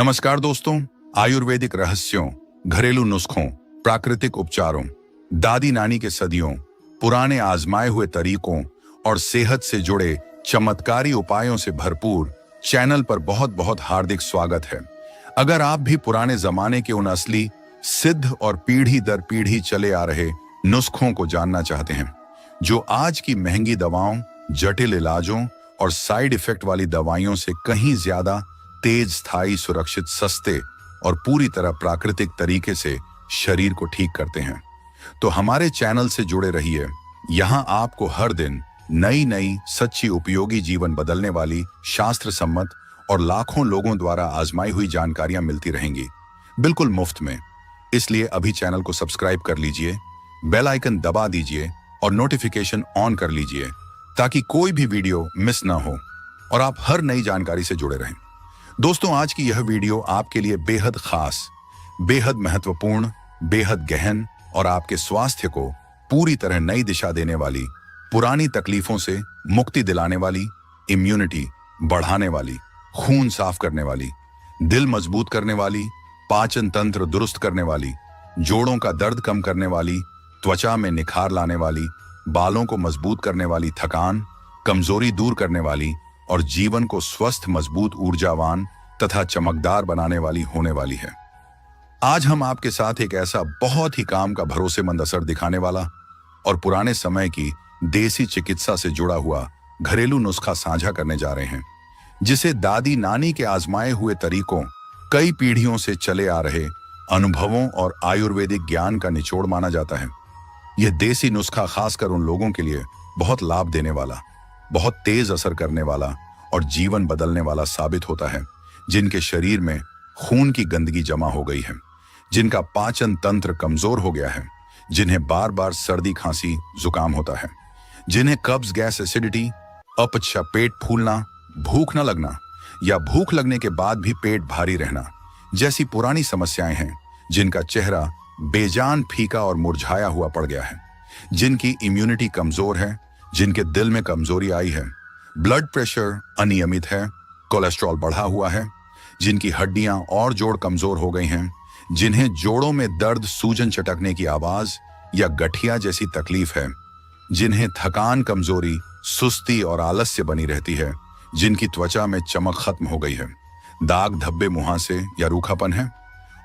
नमस्कार दोस्तों। आयुर्वेदिक रहस्यों, घरेलू नुस्खों, प्राकृतिक उपचारों, दादी नानी के सदियों पुराने आजमाए हुए तरीकों और सेहत से जुड़े चमत्कारी उपायों से भरपूर चैनल पर बहुत बहुत हार्दिक स्वागत है। अगर आप भी पुराने जमाने के उन असली, सिद्ध और पीढ़ी दर पीढ़ी चले आ रहे नुस्खों को जानना चाहते हैं, जो आज की महंगी दवाओं, जटिल इलाजों और साइड इफेक्ट वाली दवाइयों से कहीं ज्यादा तेज, स्थायी, सुरक्षित, सस्ते और पूरी तरह प्राकृतिक तरीके से शरीर को ठीक करते हैं, तो हमारे चैनल से जुड़े रहिए। यहाँ आपको हर दिन नई नई सच्ची उपयोगी जीवन बदलने वाली शास्त्र सम्मत और लाखों लोगों द्वारा आजमाई हुई जानकारियां मिलती रहेंगी, बिल्कुल मुफ्त में। इसलिए अभी चैनल को सब्सक्राइब कर लीजिए, बेल आइकन दबा दीजिए और नोटिफिकेशन ऑन कर लीजिए, ताकि कोई भी वीडियो मिस ना हो और आप हर नई जानकारी से जुड़े रहें। दोस्तों, आज की यह वीडियो आपके लिए बेहद खास, बेहद महत्वपूर्ण, बेहद गहन और आपके स्वास्थ्य को पूरी तरह नई दिशा देने वाली, पुरानी तकलीफों से मुक्ति दिलाने वाली, इम्यूनिटी बढ़ाने वाली, खून साफ करने वाली, दिल मजबूत करने वाली, पाचन तंत्र दुरुस्त करने वाली, जोड़ों का दर्द कम करने वाली, त्वचा में निखार लाने वाली, बालों को मजबूत करने वाली, थकान, कमजोरी दूर करने वाली और जीवन को स्वस्थ, मजबूत, ऊर्जावान तथा चमकदार बनाने वाली होने वाली है। आज हम आपके साथ एक ऐसा बहुत ही काम का, भरोसेमंद, असर दिखाने वाला और पुराने समय की देसी चिकित्सा से जुड़ा हुआ घरेलू नुस्खा साझा करने जा रहे हैं, जिसे दादी नानी के आजमाए हुए तरीकों, कई पीढ़ियों से चले आ रहे अनुभवों और आयुर्वेदिक ज्ञान का निचोड़ माना जाता है। यह देसी नुस्खा खासकर उन लोगों के लिए बहुत लाभ देने वाला, बहुत तेज असर करने वाला और जीवन बदलने वाला साबित होता है, जिनके शरीर में खून की गंदगी जमा हो गई है, जिनका पाचन तंत्र कमजोर हो गया है, जिन्हें बार बार सर्दी, खांसी, जुकाम होता है, जिन्हें कब्ज, गैस, एसिडिटी, अपच, पेट फूलना, भूख न लगना या भूख लगने के बाद भी पेट भारी रहना जैसी पुरानी समस्याएं हैं, जिनका चेहरा बेजान, फीका और मुरझाया हुआ पड़ गया है, जिनकी इम्यूनिटी कमजोर है, जिनके दिल में कमजोरी आई है, ब्लड प्रेशर अनियमित है, कोलेस्ट्रॉल बढ़ा हुआ है, जिनकी हड्डियां और जोड़ कमजोर हो गई हैं, जिन्हें जोड़ों में दर्द, सूजन, चटकने की आवाज या गठिया जैसी तकलीफ है, जिन्हें थकान, कमजोरी, सुस्ती और आलस्य बनी रहती है, जिनकी त्वचा में चमक खत्म हो गई है, दाग, धब्बे, मुहासे या रूखापन है,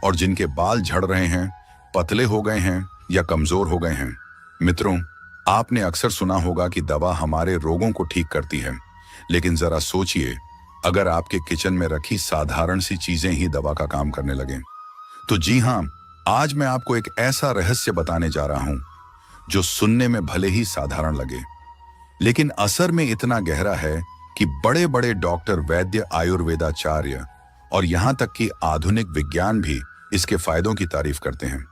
और जिनके बाल झड़ रहे हैं, पतले हो गए हैं या कमजोर हो गए हैं। मित्रों, आपने अक्सर सुना होगा कि दवा हमारे रोगों को ठीक करती है, लेकिन जरा सोचिए, अगर आपके किचन में रखी साधारण सी चीजें ही दवा का काम करने लगें। तो जी हां, आज मैं आपको एक ऐसा रहस्य बताने जा रहा हूं, जो सुनने में भले ही साधारण लगे, लेकिन असर में इतना गहरा है कि बड़े बड़े डॉक्टर, वैद्य, आयुर्वेदाचार्य और यहां तक कि आधुनिक विज्ञान भी इसके फायदों की तारीफ करते हैं।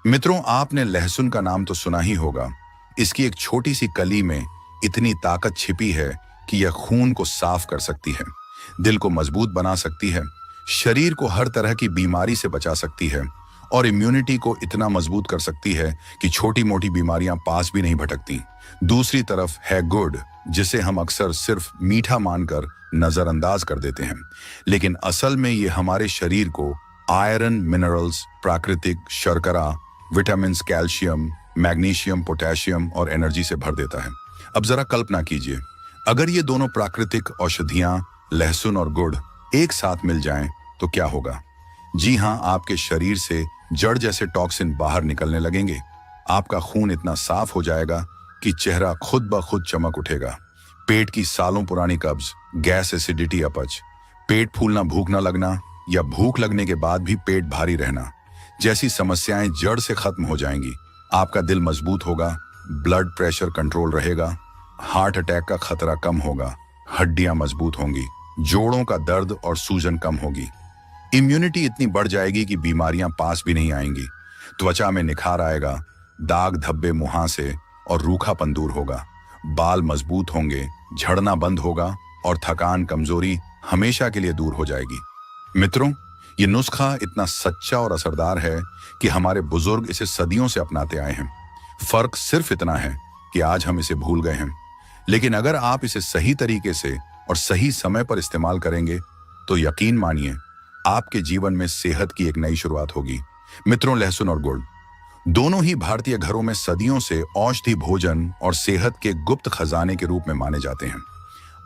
मित्रों, आपने लहसुन का नाम तो सुना ही होगा। इसकी एक छोटी सी कली में इतनी ताकत छिपी है कि यह खून को साफ कर सकती है, दिल को मजबूत बना सकती है, शरीर को हर तरह की बीमारी से बचा सकती है और इम्यूनिटी को इतना मजबूत कर सकती है कि छोटी मोटी बीमारियां पास भी नहीं भटकती। दूसरी तरफ है गुड़, जिसे हम अक्सर सिर्फ मीठा मानकर नजरअंदाज कर देते हैं, लेकिन असल में ये हमारे शरीर को आयरन, मिनरल्स, प्राकृतिक शर्करा, विटामिन, कैल्शियम, मैग्नीशियम, पोटेशियम और एनर्जी से भर देता है। अब जरा कल्पना कीजिए, अगर ये दोनों प्राकृतिक औषधियां, लहसुन और गुड़, एक साथ मिल जाएं तो क्या होगा? जी हां, आपके शरीर से जड़ जैसे टॉक्सिन बाहर निकलने लगेंगे। आपका खून इतना साफ हो जाएगा कि चेहरा खुद ब खुद चमक उठेगा। पेट की सालों पुरानी कब्ज, गैस, एसिडिटी, अपच, पेट फूलना, भूख न लगना या भूख लगने के बाद भी पेट भारी रहना जैसी समस्याएं जड़ से खत्म हो जाएंगी। आपका दिल मजबूत होगा, ब्लड प्रेशर कंट्रोल रहेगा, हार्ट अटैक का खतरा कम होगा, हड्डियां मजबूत होंगी, जोड़ों का दर्द और सूजन कम होगी, इम्यूनिटी इतनी बढ़ जाएगी कि बीमारियां पास भी नहीं आएंगी, त्वचा में निखार आएगा, दाग, धब्बे, मुहासे और रूखापन दूर होगा, बाल मजबूत होंगे, झड़ना बंद होगा और थकान, कमजोरी हमेशा के लिए दूर हो जाएगी। मित्रों, ये नुस्खा इतना सच्चा और असरदार है कि हमारे बुजुर्ग इसे सदियों से अपनाते आए हैं। फर्क सिर्फ इतना है कि आज हम इसे भूल गए हैं, लेकिन अगर आप इसे सही तरीके से और सही समय पर इस्तेमाल करेंगे तो यकीन मानिए आपके जीवन में सेहत की एक नई शुरुआत होगी। मित्रों, लहसुन और गुड़ दोनों ही भारतीय घरों में सदियों से औषधि भोजन और सेहत के गुप्त खजाने के रूप में माने जाते हैं।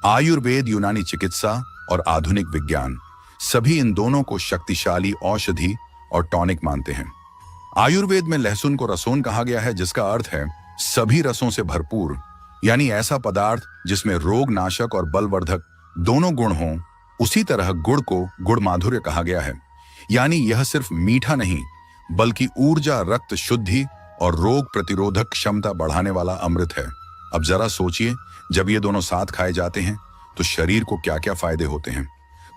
आयुर्वेद, यूनानी चिकित्सा और आधुनिक विज्ञान सभी इन दोनों को शक्तिशाली औषधि और टॉनिक मानते हैं। आयुर्वेद में लहसुन को रसोन कहा गया है, जिसका अर्थ है सभी रसों से भरपूर, यानी ऐसा पदार्थ जिसमें रोग नाशक और बलवर्धक दोनों गुण हों। उसी तरह गुड़ को गुड़ माधुर्य कहा गया है, यानी यह सिर्फ मीठा नहीं बल्कि ऊर्जा, रक्त शुद्धि और रोग प्रतिरोधक क्षमता बढ़ाने वाला अमृत है। अब जरा सोचिए, जब ये दोनों साथ खाए जाते हैं तो शरीर को क्या क्या फायदे होते हैं।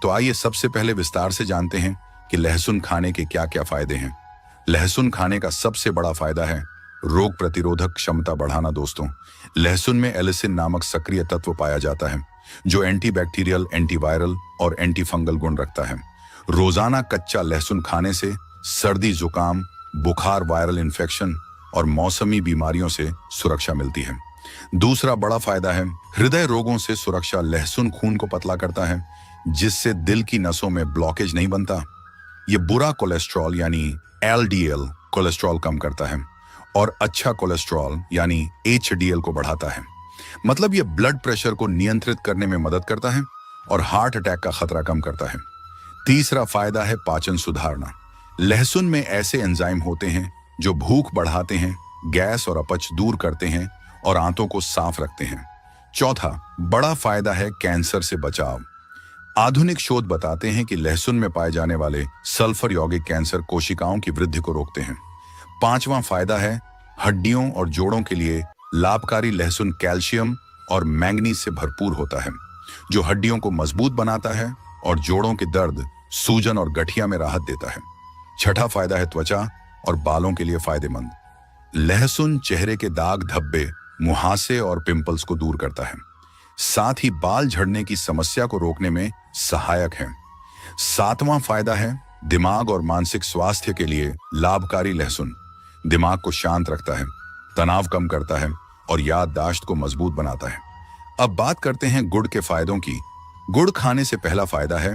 तो आइए सबसे पहले विस्तार से जानते हैं कि लहसुन खाने के क्या क्या फायदे हैं। लहसुन खाने का सबसे बड़ा फायदा है रोग प्रतिरोधक क्षमता बढ़ाना। दोस्तों, लहसुन में एलिसिन नामक सक्रिय तत्व पाया जाता है जो एंटीबैक्टीरियल, एंटीवायरल और एंटीफंगल गुण रखता है। रोजाना कच्चा लहसुन खाने से सर्दी, जुकाम, बुखार, वायरल इन्फेक्शन और मौसमी बीमारियों से सुरक्षा मिलती है। दूसरा बड़ा फायदा है हृदय रोगों से सुरक्षा। लहसुन खून को पतला करता है, जिससे दिल की नसों में ब्लॉकेज नहीं बनता। ये बुरा कोलेस्ट्रॉल यानी एलडीएल कोलेस्ट्रॉल कम करता है और अच्छा कोलेस्ट्रॉल यानी एचडीएल को बढ़ाता है। मतलब ये ब्लड प्रेशर को नियंत्रित करने में मदद करता है और हार्ट अटैक का खतरा कम करता है। तीसरा फायदा है पाचन सुधारना। लहसुन में ऐसे एंजाइम होते हैं जो भूख बढ़ाते हैं, गैस और अपच दूर करते हैं और आंतों को साफ रखते हैं। चौथा बड़ा फायदा है कैंसर से बचाव। आधुनिक शोध बताते हैं कि लहसुन में पाए जाने वाले सल्फर यौगिक कैंसर कोशिकाओं की वृद्धि को रोकते हैं। पांचवां फायदा है हड्डियों और जोड़ों के लिए लाभकारी। लहसुन कैल्शियम और मैंगनीज से भरपूर होता है, जो हड्डियों को मजबूत बनाता है और जोड़ों के दर्द, सूजन और गठिया में राहत देता है। छठा फायदा है त्वचा और बालों के लिए फायदेमंद। लहसुन चेहरे के दाग, धब्बे, मुहासे और पिंपल्स को दूर करता है, साथ ही बाल झड़ने की समस्या को रोकने में सहायक है। सातवां फायदा है दिमाग और मानसिक स्वास्थ्य के लिए लाभकारी। लहसुन दिमाग को शांत रखता है, तनाव कम करता है और याददाश्त को मजबूत बनाता है। अब बात करते हैं गुड़ के फायदों की। गुड़ खाने से पहला फायदा है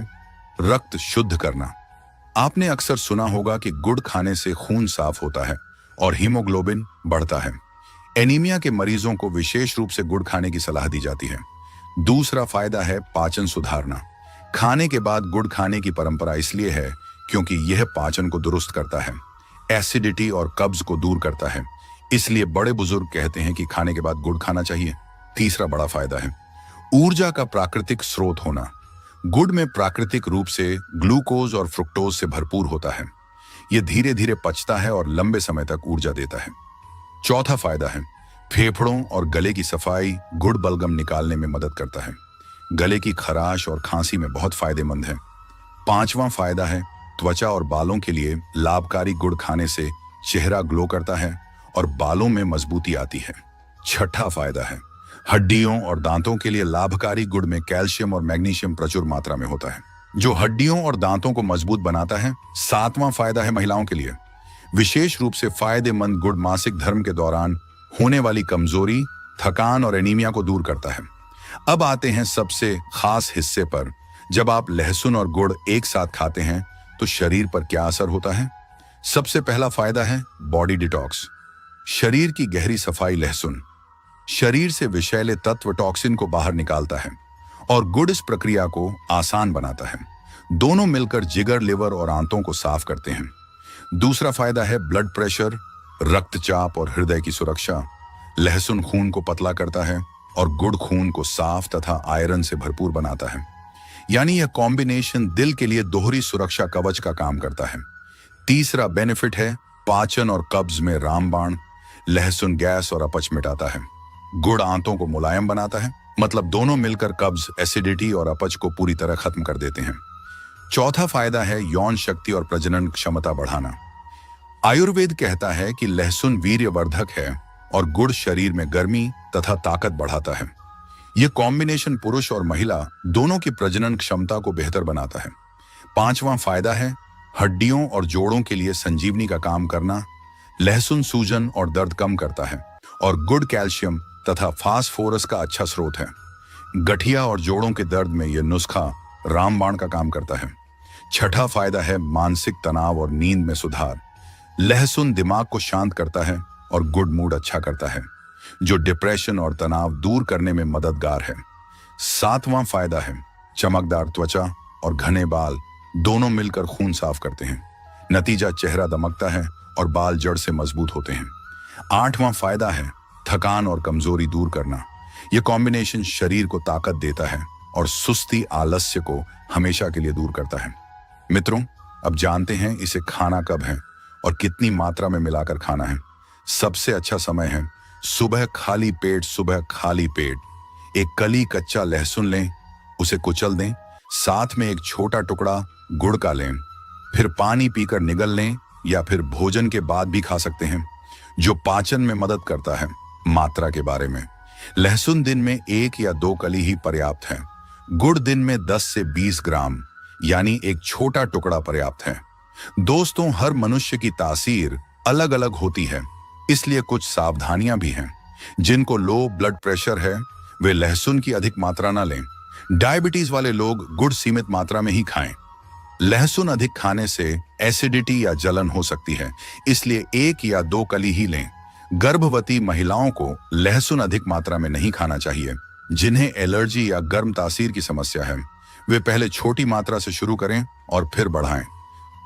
रक्त शुद्ध करना। आपने अक्सर सुना होगा कि गुड़ खाने से खून साफ होता है और हीमोग्लोबिन बढ़ता है। एनीमिया के मरीजों को विशेष रूप से गुड़ खाने की सलाह दी जाती है। दूसरा फायदा है पाचन सुधारना। खाने के बाद गुड़ खाने की परंपरा इसलिए है क्योंकि यह पाचन को दुरुस्त करता है, एसिडिटी और कब्ज को दूर करता है। इसलिए बड़े बुजुर्ग कहते हैं कि खाने के बाद गुड़ खाना चाहिए। तीसरा बड़ा फायदा है ऊर्जा का प्राकृतिक स्रोत होना। गुड़ में प्राकृतिक रूप से ग्लूकोज और फ्रुक्टोज से भरपूर होता है। यह धीरे धीरे पचता है और लंबे समय तक ऊर्जा देता है। चौथा फायदा है फेफड़ों और गले की सफाई। गुड़ बलगम निकालने में मदद करता है, गले की खराश और खांसी में बहुत फायदेमंद है। पांचवा फायदा है त्वचा और बालों के लिए लाभकारी। गुड़ खाने से चेहरा ग्लो करता है और बालों में मजबूती आती है। छठा फायदा है हड्डियों और दांतों के लिए लाभकारी। गुड़ में कैल्शियम और मैग्नीशियम प्रचुर मात्रा में होता है, जो हड्डियों और दांतों को मजबूत बनाता है। सातवां फायदा है महिलाओं के लिए विशेष रूप से फायदेमंद। गुड़ मासिक धर्म के दौरान होने वाली कमजोरी, थकान और एनीमिया को दूर करता है। अब आते हैं सबसे खास हिस्से पर। जब आप लहसुन और गुड़ एक साथ खाते हैं तो शरीर पर क्या असर होता है। सबसे पहला फायदा है बॉडी डिटॉक्स। शरीर की गहरी सफाई। लहसुन शरीर से विषैले तत्व, टॉक्सिन को बाहर निकालता है और गुड़ इस प्रक्रिया को आसान बनाता है। दोनों मिलकर जिगर, लिवर और आंतों को साफ करते हैं। दूसरा फायदा है ब्लड प्रेशर, रक्तचाप और हृदय की सुरक्षा। लहसुन खून को पतला करता है और गुड़ खून को साफ तथा आयरन से भरपूर बनाता है, यानी यह कॉम्बिनेशन दिल के लिए दोहरी सुरक्षा कवच का काम करता है। तीसरा बेनिफिट है पाचन और कब्ज में रामबाण। लहसुन गैस और अपच मिटाता है, गुड़ आंतों को मुलायम बनाता है। मतलब दोनों मिलकर कब्ज, एसिडिटी और अपच को पूरी तरह खत्म कर देते हैं। चौथा फायदा है यौन शक्ति और प्रजनन क्षमता बढ़ाना। आयुर्वेद कहता है कि लहसुन वीर्यवर्धक है और गुड़ शरीर में गर्मी तथा ताकत बढ़ाता है। यह कॉम्बिनेशन पुरुष और महिला दोनों की प्रजनन क्षमता को बेहतर बनाता है। पांचवां फायदा है हड्डियों और जोड़ों के लिए संजीवनी का काम करना। लहसुन सूजन और दर्द कम करता है और गुड़ कैल्शियम तथा फास्फोरस का अच्छा स्रोत है। गठिया और जोड़ों के दर्द में यह नुस्खा रामबाण का काम करता है। छठा फायदा है मानसिक तनाव और नींद में सुधार। लहसुन दिमाग को शांत करता है और गुड मूड अच्छा करता है, जो डिप्रेशन और तनाव दूर करने में मददगार है। सातवां फायदा है चमकदार त्वचा और घने बाल दोनों मिलकर खून साफ करते हैं। नतीजा चेहरा दमकता है और बाल जड़ से मजबूत होते हैं। आठवां फायदा है थकान और कमजोरी दूर करना। यह कॉम्बिनेशन शरीर को ताकत देता है और सुस्ती आलस्य को हमेशा के लिए दूर करता है। मित्रों, अब जानते हैं इसे खाना कब है और कितनी मात्रा में मिलाकर खाना है। सबसे अच्छा समय है सुबह खाली पेट। सुबह खाली पेट एक कली कच्चा लहसुन लें, उसे कुचल दें, साथ में एक छोटा टुकड़ा गुड़ का लें, फिर पानी पीकर निगल लें या फिर भोजन के बाद भी खा सकते हैं, जो पाचन में मदद करता है। मात्रा के बारे में, लहसुन दिन में 1 या 2 कली ही पर्याप्त है। गुड़ दिन में 10 से 20 ग्राम यानी एक छोटा टुकड़ा पर्याप्त है। दोस्तों, हर मनुष्य की तासीर अलग अलग होती है, इसलिए कुछ सावधानियां भी हैं। जिनको लो ब्लड प्रेशर है वे लहसुन की अधिक मात्रा ना लें। डायबिटीज वाले लोग गुड़ सीमित मात्रा में ही खाएं। लहसुन अधिक खाने से एसिडिटी या जलन हो सकती है, इसलिए 1 या 2 कली ही लें। गर्भवती महिलाओं को लहसुन अधिक मात्रा में नहीं खाना चाहिए। जिन्हें एलर्जी या गर्म तासीर की समस्या है वे पहले छोटी मात्रा से शुरू करें और फिर बढ़ाएं।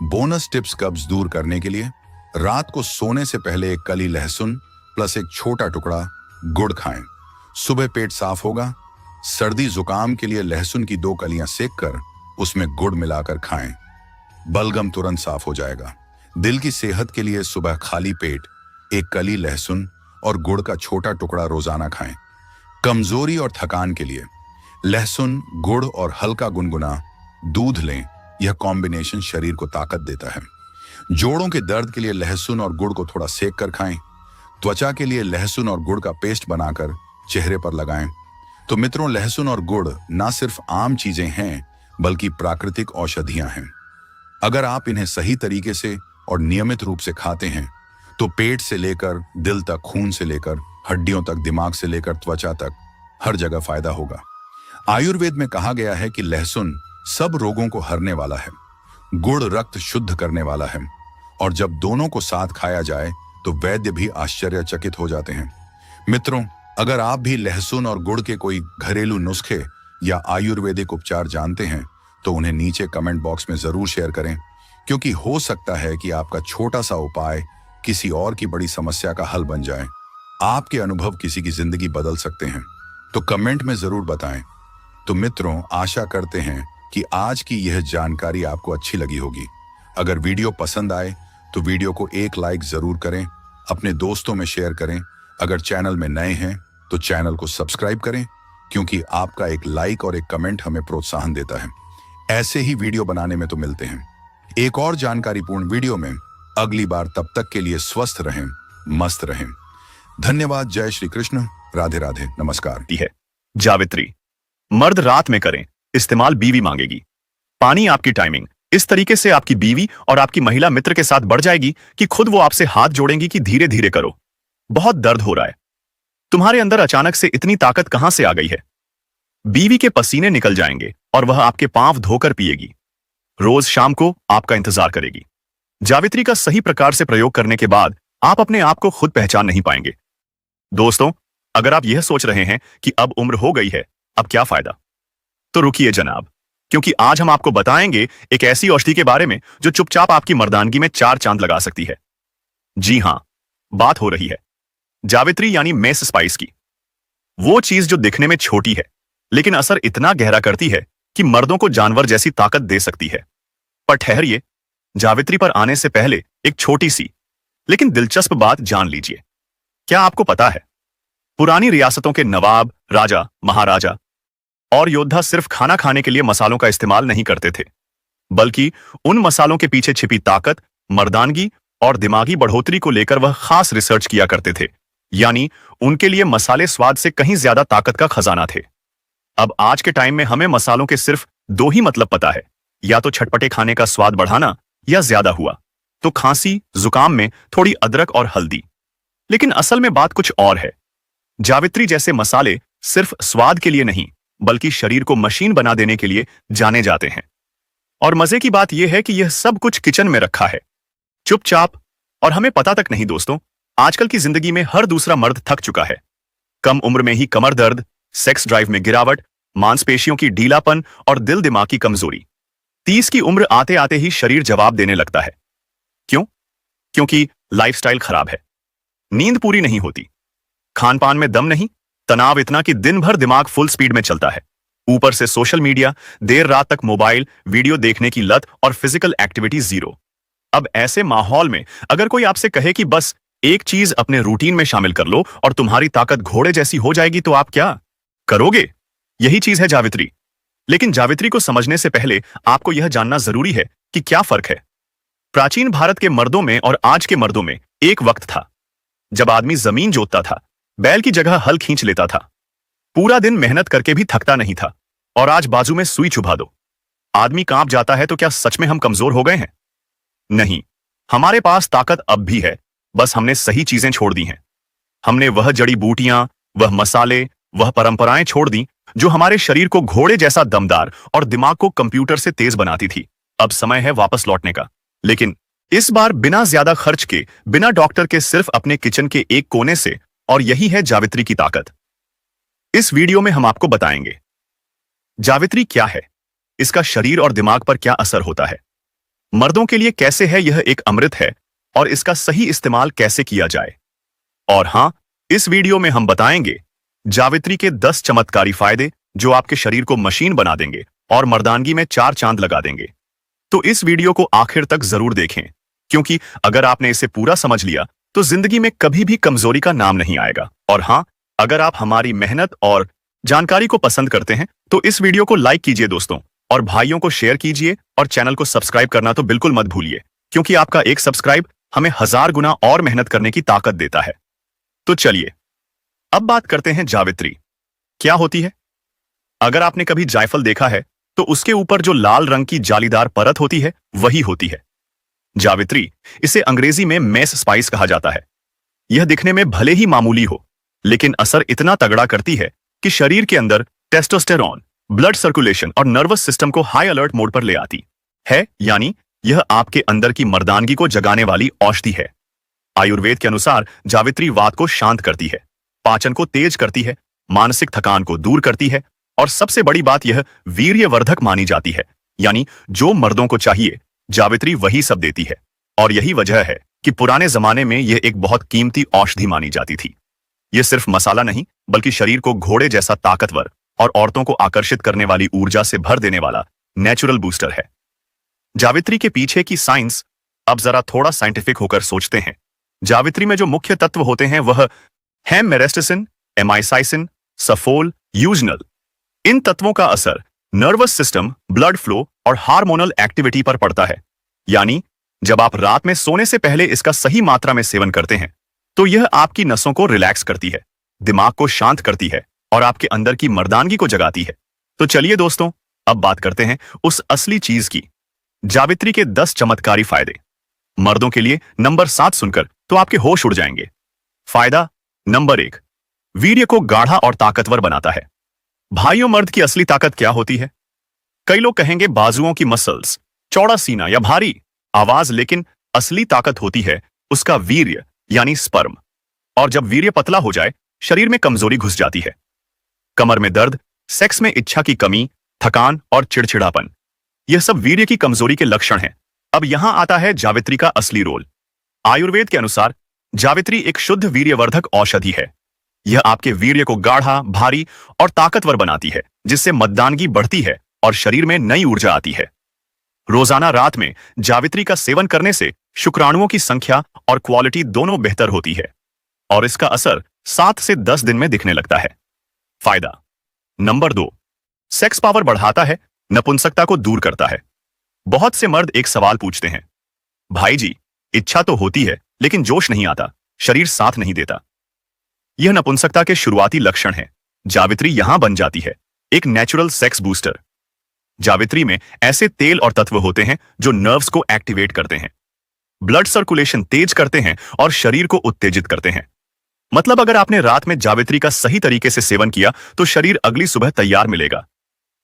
बोनस टिप्स कब्ज दूर करने के लिए, रात को सोने से पहले 1 कली लहसुन प्लस एक छोटा टुकड़ा गुड़ खाएं। सुबह पेट साफ होगा। सर्दी जुकाम के लिए लहसुन की 2 कलियां सेक कर उसमें गुड़ मिलाकर खाएं। बलगम तुरंत साफ हो जाएगा। दिल की सेहत के लिए सुबह खाली पेट 1 कली लहसुन और गुड़ का छोटा टुकड़ा रोजाना खाएं। कमजोरी और थकान के लिए लहसुन, गुड़ और हल्का गुनगुना दूध लें। यह कॉम्बिनेशन शरीर को ताकत देता है। जोड़ों के दर्द के लिए लहसुन और गुड़ को थोड़ा सेक कर खाएं। त्वचा के लिए लहसुन और गुड़ का पेस्ट बनाकर चेहरे पर लगाएं। तो मित्रों, लहसुन और गुड़ ना सिर्फ आम चीजें हैं बल्कि प्राकृतिक औषधियां हैं। अगर आप इन्हें सही तरीके से और नियमित रूप से खाते हैं तो पेट से लेकर दिल तक, खून से लेकर हड्डियों तक, दिमाग से लेकर त्वचा तक हर जगह फायदा होगा। आयुर्वेद में कहा गया है कि लहसुन सब रोगों को हरने वाला है, गुड़ रक्त शुद्ध करने वाला है, और जब दोनों को साथ खाया जाए तो वैद्य भी आश्चर्यचकित हो जाते हैं। मित्रों, अगर आप भी लहसुन और गुड़ के कोई घरेलू नुस्खे या आयुर्वेदिक उपचार जानते हैं तो उन्हें नीचे कमेंट बॉक्स में जरूर शेयर करें, क्योंकि हो सकता है कि आपका छोटा सा उपाय किसी और की बड़ी समस्या का हल बन जाए। आपके अनुभव किसी की जिंदगी बदल सकते हैं, तो कमेंट में जरूर बताएं। तो मित्रों, आशा करते हैं कि आज की यह जानकारी आपको अच्छी लगी होगी। अगर वीडियो पसंद आए तो वीडियो को एक लाइक जरूर करें, अपने दोस्तों में शेयर करें। अगर चैनल में नए हैं तो चैनल को सब्सक्राइब करें, क्योंकि आपका एक लाइक और एक कमेंट हमें प्रोत्साहन देता है। ऐसे ही वीडियो बनाने में तो मिलते हैं एक और जानकारीपूर्ण वीडियो में अगली बार। तब तक के लिए स्वस्थ रहें, मस्त रहें। धन्यवाद। जय श्री कृष्ण। राधे राधे। नमस्कार। है जावित्री, मर्द रात में करें इस्तेमाल, बीवी मांगेगी। पानी आपकी टाइमिंग इस तरीके से आपकी बीवी और आपकी महिला मित्र के साथ बढ़ जाएगी कि खुद वो आपसे हाथ जोड़ेंगी कि धीरे धीरे करो, बहुत दर्द हो रहा है। तुम्हारे अंदर अचानक से इतनी ताकत कहां से आ गई है? बीवी के पसीने निकल जाएंगे और वह आपके पांव धोकर पिएगी। रोज शाम को आपका इंतजार करेगी। जावित्री का सही प्रकार से प्रयोग करने के बाद आप अपने आप को खुद पहचान नहीं पाएंगे। दोस्तों, अगर आप यह सोच रहे हैं कि अब उम्र हो गई है, अब क्या फायदा, तो रुकिए जनाब, क्योंकि आज हम आपको बताएंगे एक ऐसी औषधि के बारे में जो चुपचाप आपकी मर्दानगी में 4 चांद लगा सकती है। जी हां, बात हो रही है जावित्री यानी मेस स्पाइस की। वो चीज जो दिखने में छोटी है लेकिन असर इतना गहरा करती है कि मर्दों को जानवर जैसी ताकत दे सकती है। पर ठहरिए, जावित्री पर आने से पहले एक छोटी सी लेकिन दिलचस्प बात जान लीजिए। क्या आपको पता है, पुरानी रियासतों के नवाब, राजा, महाराजा और योद्धा सिर्फ खाना खाने के लिए मसालों का इस्तेमाल नहीं करते थे, बल्कि उन मसालों के पीछे छिपी ताकत, मर्दानगी और दिमागी बढ़ोतरी को लेकर वह खास रिसर्च किया करते थे। यानी उनके लिए मसाले स्वाद से कहीं ज्यादा ताकत का खजाना थे। अब आज के टाइम में हमें मसालों के सिर्फ 2 ही मतलब पता है, या तो छटपटे खाने का स्वाद बढ़ाना, या ज्यादा हुआ तो खांसी जुकाम में थोड़ी अदरक और हल्दी। लेकिन असल में बात कुछ और है। जावित्री जैसे मसाले सिर्फ स्वाद के लिए नहीं, बल्कि शरीर को मशीन बना देने के लिए जाने जाते हैं। और मजे की बात यह है कि यह सब कुछ किचन में रखा है, चुपचाप, और हमें पता तक नहीं। दोस्तों, आजकल की जिंदगी में हर दूसरा मर्द थक चुका है। कम उम्र में ही कमर दर्द, सेक्स ड्राइव में गिरावट, मांसपेशियों की ढीलापन और दिल दिमाग की कमजोरी। 30 की उम्र आते आते ही शरीर जवाब देने लगता है। क्यों? क्योंकि लाइफस्टाइल खराब है, नींद पूरी नहीं होती, खान पान में दम नहीं, तनाव इतना कि दिन भर दिमाग फुल स्पीड में चलता है, ऊपर से सोशल मीडिया, देर रात तक मोबाइल वीडियो देखने की लत और फिजिकल एक्टिविटी जीरो। अब ऐसे माहौल में अगर कोई आपसे कहे कि बस एक चीज अपने रूटीन में शामिल कर लो और तुम्हारी ताकत घोड़े जैसी हो जाएगी, तो आप क्या करोगे? यही चीज है जावित्री। लेकिन जावित्री को समझने से पहले आपको यह जानना जरूरी है कि क्या फर्क है। प्राचीन भारत के मर्दों में और आज के मर्दों में एक वक्त था जब आदमी जमीन जोतता था, बैल की जगह हल खींच लेता था, पूरा दिन मेहनत करके भी थकता नहीं था। और आज बाजू में सुई चुभा दो, आदमी कांप जाता है। तो क्या सच में हम कमजोर हो गए हैं? नहीं, हमारे पास ताकत अब भी है, बस हमने सही चीजें छोड़ दी हैं। हमने वह जड़ी बूटियां, वह मसाले, वह परंपराएं छोड़ दी जो हमारे शरीर को घोड़े जैसा दमदार और दिमाग को कंप्यूटर से तेज बनाती थी। अब समय है वापस लौटने का, लेकिन इस बार बिना ज्यादा खर्च के, बिना डॉक्टर के, सिर्फ अपने किचन के एक कोने से। और यही है जावित्री की ताकत। इस वीडियो में हम आपको बताएंगे जावित्री क्या है, इसका शरीर और दिमाग पर क्या असर होता है, मर्दों के लिए कैसे है यह एक अमृत है, और इसका सही इस्तेमाल कैसे किया जाए। और हां, इस वीडियो में हम बताएंगे जावित्री के 10 चमत्कारी फायदे जो आपके शरीर को मशीन बना देंगे और मर्दानगी में 4 चांद लगा देंगे। तो इस वीडियो को आखिर तक जरूर देखें, क्योंकि अगर आपने इसे पूरा समझ लिया तो जिंदगी में कभी भी कमजोरी का नाम नहीं आएगा। और हां, अगर आप हमारी मेहनत और जानकारी को पसंद करते हैं तो इस वीडियो को लाइक कीजिए दोस्तों, और भाइयों को शेयर कीजिए, और चैनल को सब्सक्राइब करना तो बिल्कुल मत भूलिए, क्योंकि आपका एक सब्सक्राइब हमें 1000 गुना और मेहनत करने की ताकत देता है। तो चलिए अब बात करते हैं जावित्री क्या होती है। अगर आपने कभी जायफल देखा है तो उसके ऊपर जो लाल रंग की जालीदार परत होती है वही होती है जावित्री। इसे अंग्रेजी में मेस स्पाइस कहा जाता है। यह दिखने में भले ही मामूली हो, लेकिन असर इतना तगड़ा करती है कि शरीर के अंदर टेस्टोस्टेरोन, ब्लड सर्कुलेशन और नर्वस सिस्टम को हाई अलर्ट मोड पर ले आती है। यानी यह आपके अंदर की मर्दानगी को जगाने वाली औषधि है। आयुर्वेद के अनुसार जावित्री वात को शांत करती है, पाचन को तेज करती है, मानसिक थकान को दूर करती है, और सबसे बड़ी बात यह वीर्यवर्धक मानी जाती है। यानी जो मर्दों को चाहिए जावित्री वही सब देती है। और यही वजह है कि पुराने जमाने में यह एक बहुत कीमती औषधि मानी जाती थी। यह सिर्फ मसाला नहीं, बल्कि शरीर को घोड़े जैसा ताकतवर और औरतों को आकर्षित करने वाली ऊर्जा से भर देने वाला नेचुरल बूस्टर है। जावित्री के पीछे की साइंस, अब जरा थोड़ा साइंटिफिक होकर सोचते हैं। जावित्री में जो मुख्य तत्व होते हैं वह है मेरेस्टिसिन, एमाइसाइसिन, सफोल, यूजनल। इन तत्वों का असर नर्वस सिस्टम, ब्लड फ्लो और हार्मोनल एक्टिविटी पर पड़ता है। यानी जब आप रात में सोने से पहले इसका सही मात्रा में सेवन करते हैं तो यह आपकी नसों को रिलैक्स करती है, दिमाग को शांत करती है और आपके अंदर की मर्दानगी को जगाती है। तो चलिए दोस्तों, अब बात करते हैं उस असली चीज की, जावित्री के 10 चमत्कारी फायदे। मर्दों के लिए नंबर 7 सुनकर तो आपके होश उड़ जाएंगे। फायदा नंबर 1, वीर्य को गाढ़ा और ताकतवर बनाता है। भाइयों, मर्द की असली ताकत क्या होती है? कई लोग कहेंगे बाजुओं की मसल्स, चौड़ा सीना या भारी आवाज, लेकिन असली ताकत होती है उसका वीर्य यानी स्पर्म। और जब वीर्य पतला हो जाए, शरीर में कमजोरी घुस जाती है। कमर में दर्द, सेक्स में इच्छा की कमी, थकान और चिड़चिड़ापन, यह सब वीर्य की कमजोरी के लक्षण हैं। अब यहां आता है जावित्री का असली रोल। आयुर्वेद के अनुसार जावित्री एक शुद्ध वीर्यवर्धक औषधि है। यह आपके वीर्य को गाढ़ा, भारी और ताकतवर बनाती है, जिससे मर्दानगी बढ़ती है और शरीर में नई ऊर्जा आती है। रोजाना रात में जावित्री का सेवन करने से शुक्राणुओं की संख्या और क्वालिटी दोनों बेहतर होती है, और इसका असर 7 से 10 दिन में दिखने लगता है। फायदा नंबर 2, सेक्स पावर बढ़ाता है, नपुंसकता को दूर करता है। बहुत से मर्द एक सवाल पूछते हैं, भाई जी, इच्छा तो होती है लेकिन जोश नहीं आता, शरीर साथ नहीं देता। यह नपुंसकता के शुरुआती लक्षण हैं। जावित्री यहां बन जाती है एक नेचुरल सेक्स बूस्टर। जावित्री में ऐसे तेल और तत्व होते हैं जो नर्व्स को एक्टिवेट करते हैं, ब्लड सर्कुलेशन तेज करते हैं और शरीर को उत्तेजित करते हैं। मतलब अगर आपने रात में जावित्री का सही तरीके से सेवन किया तो शरीर अगली सुबह तैयार मिलेगा,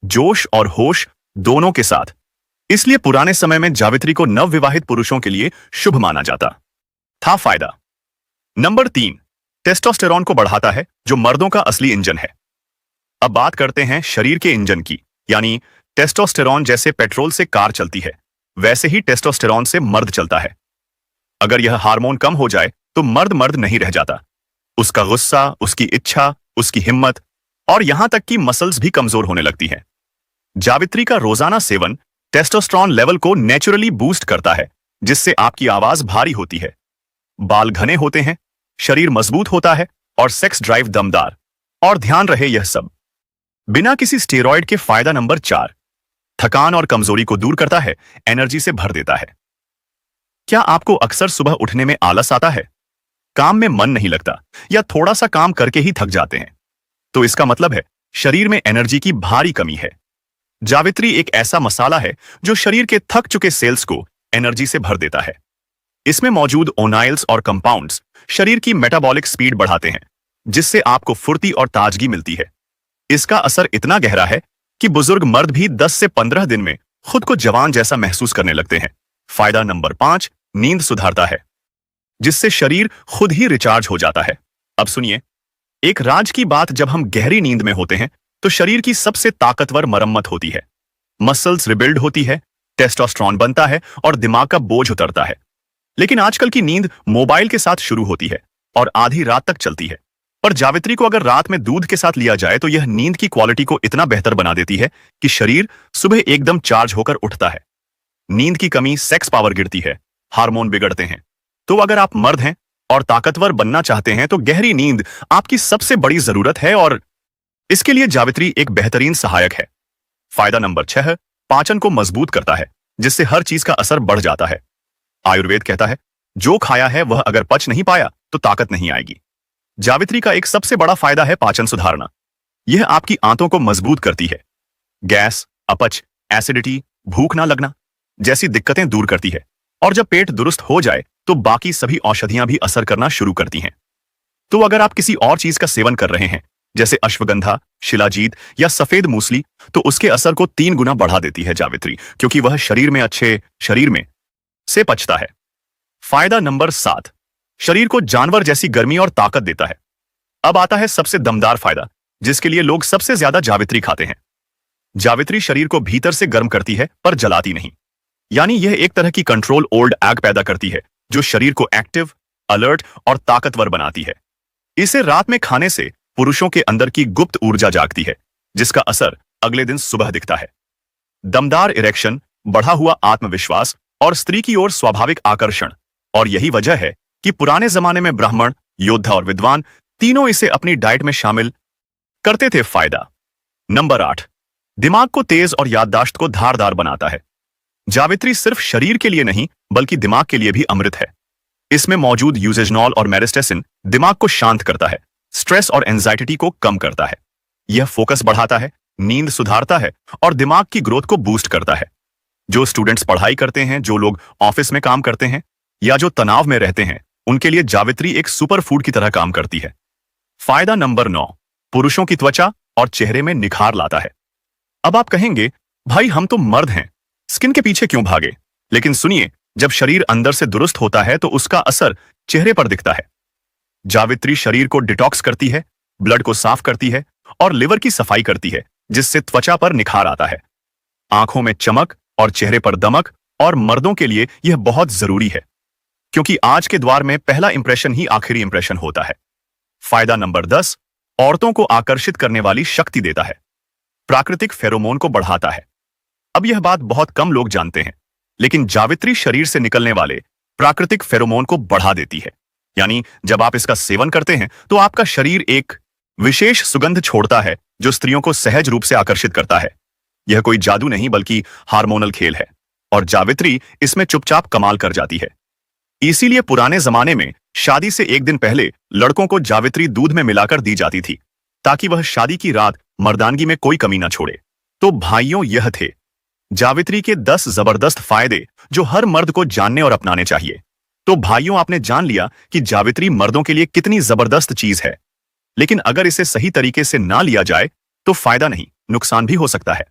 जोश और होश दोनों के साथ। इसलिए पुराने समय में जावित्री को नवविवाहित पुरुषों के लिए शुभ माना जाता था। फायदा नंबर 3, टेस्टोस्टेरॉन को बढ़ाता है, जो मर्दों का असली इंजन है। अब बात करते हैं शरीर के इंजन की, यानी टेस्टोस्टेरॉन जैसे पेट्रोल से कार चलती है, वैसे ही टेस्टोस्टेरॉन से मर्द चलता है। अगर यह हार्मोन कम हो जाए तो मर्द मर्द नहीं रह जाता। उसका गुस्सा, उसकी इच्छा, उसकी हिम्मत और यहां तक कि मसल्स भी कमजोर होने लगती हैं। जावित्री का रोजाना सेवन टेस्टोस्टेरॉन लेवल को नेचुरली बूस्ट करता है, जिससे आपकी आवाज भारी होती है, बाल घने होते हैं, शरीर मजबूत होता है और सेक्स ड्राइव दमदार। और ध्यान रहे यह सब बिना किसी स्टेरॉइड के। फायदा नंबर 4, थकान और कमजोरी को दूर करता है, एनर्जी से भर देता है। क्या आपको अक्सर सुबह उठने में आलस आता है, काम में मन नहीं लगता या थोड़ा सा काम करके ही थक जाते हैं? तो इसका मतलब है शरीर में एनर्जी की भारी कमी है। जावित्री एक ऐसा मसाला है जो शरीर के थक चुके सेल्स को एनर्जी से भर देता है। इसमें मौजूद ओनाइल्स और कंपाउंड्स शरीर की मेटाबॉलिक स्पीड बढ़ाते हैं, जिससे आपको फुर्ती और ताजगी मिलती है। इसका असर इतना गहरा है कि बुजुर्ग मर्द भी 10 से 15 दिन में खुद को जवान जैसा महसूस करने लगते हैं। फायदा नंबर 5, नींद सुधारता है, जिससे शरीर खुद ही रिचार्ज हो जाता है। अब सुनिए, एक राज की बात, जब हम गहरी नींद में होते हैं तो शरीर की सबसे ताकतवर मरम्मत होती है। मसल्स रिबिल्ड होती है, टेस्टोस्टेरोन बनता है और दिमाग का बोझ उतरता है। लेकिन आजकल की नींद मोबाइल के साथ शुरू होती है और आधी रात तक चलती है। पर जावित्री को अगर रात में दूध के साथ लिया जाए तो यह नींद की क्वालिटी को इतना बेहतर बना देती है कि शरीर सुबह एकदम चार्ज होकर उठता है। नींद की कमी, सेक्स पावर गिरती है, हार्मोन बिगड़ते हैं। तो अगर आप मर्द हैं और ताकतवर बनना चाहते हैं तो गहरी नींद आपकी सबसे बड़ी जरूरत है, और इसके लिए जावित्री एक बेहतरीन सहायक है। फायदा नंबर 6, पाचन को मजबूत करता है, जिससे हर चीज का असर बढ़ जाता है। आयुर्वेद कहता है, जो खाया है वह अगर पच नहीं पाया तो ताकत नहीं आएगी। जावित्री का एक सबसे बड़ा फायदा है पाचन सुधारना। यह आपकी आंतों को मजबूत करती है। गैस, अपच, एसिडिटी, भूख ना लगना जैसी दिक्कतें दूर करती है। और जब पेट दुरुस्त हो जाए तो बाकी सभी औषधियां भी असर करना शुरू करती हैं। तो अगर आप किसी और चीज का सेवन कर रहे हैं, जैसे अश्वगंधा, शिलाजीत या सफेद मूसली, तो उसके असर को 3 गुना बढ़ा देती है जावित्री, क्योंकि वह शरीर में से पचता है। फायदा नंबर 7, शरीर को जानवर जैसी गर्मी और ताकत देता है। अब आता है सबसे दमदार फायदा, जिसके लिए लोग सबसे ज्यादा जावित्री खाते हैं। जावित्री शरीर को भीतर से गर्म करती है पर जलाती नहीं। यानी यह एक तरह की कंट्रोल ओल्ड एग पैदा करती है, जो शरीर को एक्टिव, अलर्ट और ताकतवर बनाती है। इसे रात में खाने से पुरुषों के अंदर की गुप्त ऊर्जा जागती है, जिसका असर अगले दिन सुबह दिखता है। दमदार इरेक्शन, बढ़ा हुआ आत्मविश्वास और स्त्री की ओर स्वाभाविक आकर्षण। और यही वजह है कि पुराने जमाने में ब्राह्मण, योद्धा और विद्वान तीनों इसे अपनी डाइट में शामिल करते थे। फायदा नंबर 8, दिमाग को तेज और याददाश्त को धारदार बनाता है। जावित्री सिर्फ शरीर के लिए नहीं बल्कि दिमाग के लिए भी अमृत है। इसमें मौजूद यूजेजनॉल और मेरिस्टेसिन दिमाग को शांत करता है, स्ट्रेस और एंजाइटी को कम करता है। यह फोकस बढ़ाता है, नींद सुधारता है और दिमाग की ग्रोथ को बूस्ट करता है। जो स्टूडेंट्स पढ़ाई करते हैं, जो लोग ऑफिस में काम करते हैं या जो तनाव में रहते हैं, उनके लिए जावित्री एक सुपर फूड की तरह काम करती है। फायदा नंबर 9, पुरुषों की त्वचा और चेहरे में निखार लाता है। अब आप कहेंगे, भाई हम तो मर्द हैं, स्किन के पीछे क्यों भागे? लेकिन सुनिए, जब शरीर अंदर से दुरुस्त होता है तो उसका असर चेहरे पर दिखता है। जावित्री शरीर को डिटॉक्स करती है, ब्लड को साफ करती है और लिवर की सफाई करती है, जिससे त्वचा पर निखार आता है, आंखों में चमक और चेहरे पर दमक। और मर्दों के लिए यह बहुत जरूरी है, क्योंकि आज के द्वार में पहला इंप्रेशन ही आखिरी इंप्रेशन होता है। फायदा नंबर 10, औरतों को आकर्षित करने वाली शक्ति देता है, प्राकृतिक फेरोमोन को बढ़ाता है। अब यह बात बहुत कम लोग जानते हैं, लेकिन जावित्री शरीर से निकलने वाले प्राकृतिक फेरोमोन को बढ़ा देती है। यानी जब आप इसका सेवन करते हैं तो आपका शरीर एक विशेष सुगंध छोड़ता है, जो स्त्रियों को सहज रूप से आकर्षित करता है। यह कोई जादू नहीं बल्कि हार्मोनल खेल है, और जावित्री इसमें चुपचाप कमाल कर जाती है। इसीलिए पुराने जमाने में शादी से एक दिन पहले लड़कों को जावित्री दूध में मिलाकर दी जाती थी, ताकि वह शादी की रात मर्दानगी में कोई कमी ना छोड़े। तो भाइयों, यह थे जावित्री के 10 जबरदस्त फायदे जो हर मर्द को जानने और अपनाने चाहिए। तो भाइयों, आपने जान लिया कि जावित्री मर्दों के लिए कितनी जबरदस्त चीज है। लेकिन अगर इसे सही तरीके से ना लिया जाए तो फायदा नहीं, नुकसान भी हो सकता है।